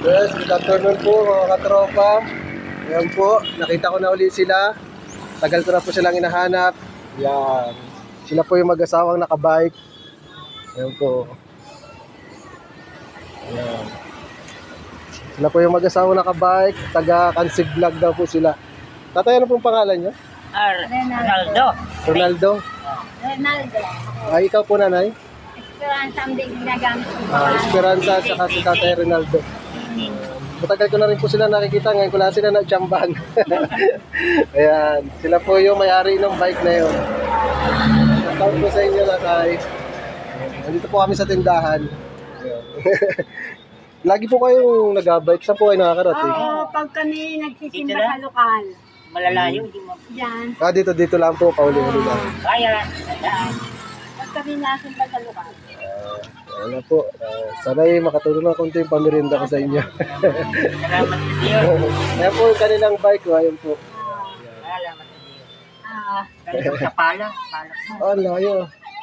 Yes, good afternoon po mga katropa. Ayan po, nakita ko na ulit sila. Tagal ko na po silang hinahanap. Yan. Sila po yung mag-asawang nakabike. Ayan po. Ayan. Sila po yung mag-asawang nakabike. Taga-Kansig Vlog daw po sila. Tatay, ano pong pangalan nyo? Ronaldo. Ronaldo. Ronaldo. Ay, ikaw po nanay? Esperanza ang ginagamit ko. Esperanza sa si Tatay Ronaldo. Matagal ko na rin po sila nakikita. Ngayon ko lang sila nagtsambahan. Ayan. Sila po yung may-ari ng bike na yun. Shoutout po sa inyo na tayo. Nandito po kami sa tindahan. Ayan. Lagi po kayong nag-bike. Saan po kayo nakakarating? Oo, pag kami nagsisimba sa lokal. Malalayo, hindi mo. Diyan. Dito lang po. Pauli-uli lang. Kaya, Pag kami nasimba sa lokal. Ano po. Sana'y makatulong ng konti yung pamirinda ko sa inyo. salamat sa Diyos. Ayan po yung kanilang bike. Ayan po. Salamat sa Diyos. Ah, Ganito sa pala. Pala mo. Ah, layo.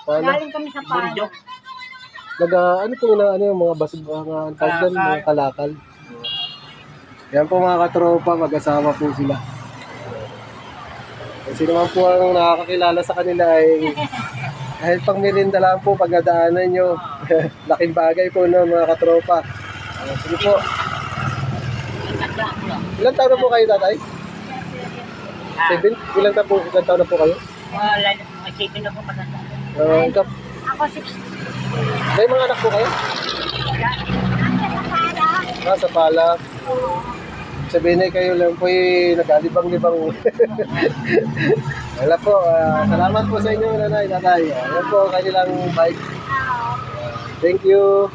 Paano? galing kami sa palo. Bundok. Ano po na ano yung mga mga tawag doon, mga kalakal. Yan po mga katropa, mag-asawa po sila. Kasi naman po ang nakakakilala sa kanila ay kahit pang merinda lang po pag nadaanan nyo. Laking bagay po no mga katropa. Sige po. Ilan taon na po kayo, tatay? 7? Ilan taon na po kayo? Wala, masipin ako maganda. Ikaw, Ako 60. may mga anak po kayo? Sa pala. Sabihin ay kayo lang po nag-alibang-libang. Wala po, salamat po sa inyo nanay, tatay. Ayan po kanilang bike. Thank you.